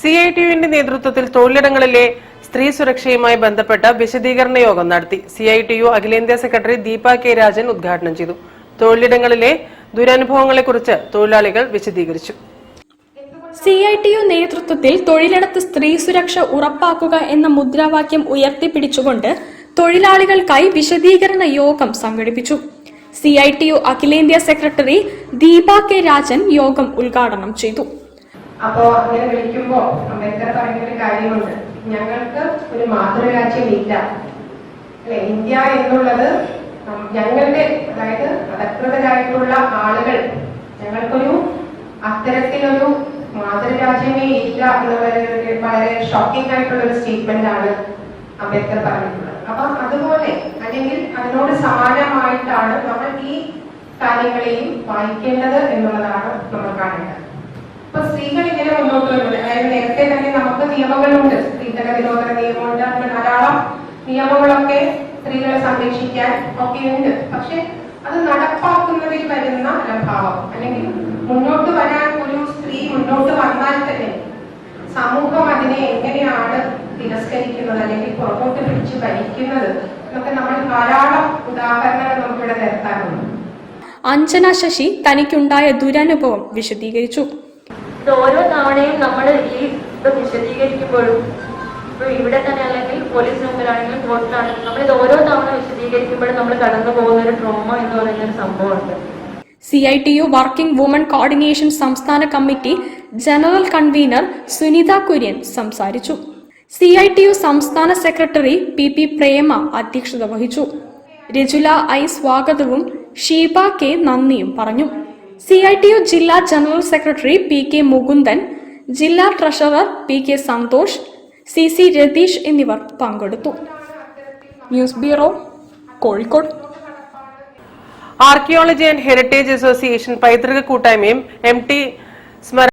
CITUവിന്റെ നേതൃത്വത്തിൽ തൊഴിലിടങ്ങളിലെ സ്ത്രീ സുരക്ഷയുമായി ബന്ധപ്പെട്ട വിശദീകരണ യോഗം നടത്തി. CITU അഖിലേന്ത്യാ സെക്രട്ടറി ദീപ കെ രാജൻ ഉദ്ഘാടനം ചെയ്തു. തൊഴിലിടങ്ങളിലെ ദുരനുഭവങ്ങളെക്കുറിച്ച് തൊഴിലാളികൾ വിശദീകരിച്ചു. CITU നേതൃത്വത്തിൽ തൊഴിലിടത്ത് സ്ത്രീ സുരക്ഷ ഉറപ്പാക്കുക എന്ന മുദ്രാവാക്യം ഉയർത്തിപ്പിടിച്ചുകൊണ്ട് തൊഴിലാളികൾക്കായി വിശദീകരണ യോഗം സംഘടിപ്പിച്ചു. CITU അഖിലേന്ത്യാ സെക്രട്ടറി ദീപ കെ രാജൻ യോഗം ഉദ്ഘാടനം ചെയ്തു. അപ്പോൾ അങ്ങനെ വിളിക്കുമ്പോൾ അംബേദ്കർ പറഞ്ഞൊരു കാര്യമുണ്ട്, ഞങ്ങൾക്ക് ഒരു മാതൃരാജ്യമില്ല അല്ലെ. ഇന്ത്യ എന്നുള്ളത് ഞങ്ങളുടെ, അതായത് അധികൃതരായിട്ടുള്ള ആളുകൾ, ഞങ്ങൾക്കൊരു അത്തരത്തിലൊരു മാതൃരാജ്യമേ ഇല്ല എന്നുള്ളത് വളരെ ഷോക്കിംഗ് ആയിട്ടുള്ള ഒരു സ്റ്റേറ്റ്മെന്റ് ആണ് അംബേദ്കർ പറഞ്ഞിട്ടുള്ളത്. അപ്പൊ അതുപോലെ അല്ലെങ്കിൽ അതിനോട് സമാനമായിട്ടാണ് നമ്മൾ ഈ കാര്യങ്ങളെയും വായിക്കേണ്ടത് എന്നുള്ളതാണ് നമ്മൾ കാണേണ്ടത്. ഇപ്പൊ സ്ത്രീകൾ ഇങ്ങനെ മുന്നോട്ട് വരുന്നത്, അതായത് നേരത്തെ തന്നെ നമുക്ക് നിയമങ്ങളുണ്ട്, സ്ത്രീധന നിരോധന നിയമമുണ്ട്, അങ്ങനെ ധാരാളം നിയമങ്ങളൊക്കെ സ്ത്രീകളെ സംരക്ഷിക്കാൻ ഒക്കെ ഉണ്ട്. പക്ഷെ അത് നടപ്പാക്കുന്നതിൽ വരുന്ന അലംഭാവം, അല്ലെങ്കിൽ മുന്നോട്ട് വരാൻ ഒരു സ്ത്രീ മുന്നോട്ട് വന്നാൽ തന്നെ സമൂഹം അതിനെ എങ്ങനെയാണ് തിരസ്കരിക്കുന്നത് അല്ലെങ്കിൽ പുറകോട്ട് പിടിച്ച് ഭരിക്കുന്നത് എന്നൊക്കെ നമ്മൾ ധാരാളം ഉദാഹരണങ്ങൾ നമുക്കിവിടെ നിരത്താറുണ്ട്. അഞ്ജന ശശി തനിക്കുണ്ടായ ദുരനുഭവം വിശദീകരിച്ചു. ഓരോ തവണയും നമ്മൾ ഈ വിശദീകരിക്കുമ്പോഴും, ഇപ്പൊ ഇവിടെ തന്നെ അല്ലെങ്കിൽ പോലീസ് മുമ്പിലാണെങ്കിലും കോർട്ടിലാണെങ്കിലും, നമ്മൾ ഇത് ഓരോ തവണ വിശദീകരിക്കുമ്പോഴും നമ്മൾ കടന്നു പോകുന്ന ഒരു ട്രോമ എന്ന് പറയുന്ന ഒരു സംഭവമുണ്ട്. CITU വർക്കിംഗ് വുമൺ കോർഡിനേഷൻ സംസ്ഥാന committee general convener Sunitha Kurian സംസാരിച്ചു. CITU സംസ്ഥാന സെക്രട്ടറി PP പ്രേമ അധ്യക്ഷത വഹിച്ചു. രജുല I സ്വാഗതവും ഷീബ K നന്ദിയും പറഞ്ഞു. CITU ജില്ലാ ജനറൽ സെക്രട്ടറി PK മുകുന്ദൻ, ജില്ലാ treasurer PK Santhosh, CC Ratheesh എന്നിവർ പങ്കെടുത്തു. News bureau, Kozhikode. Archaeology and heritage association പൈതൃക കൂട്ടായ്മയും MT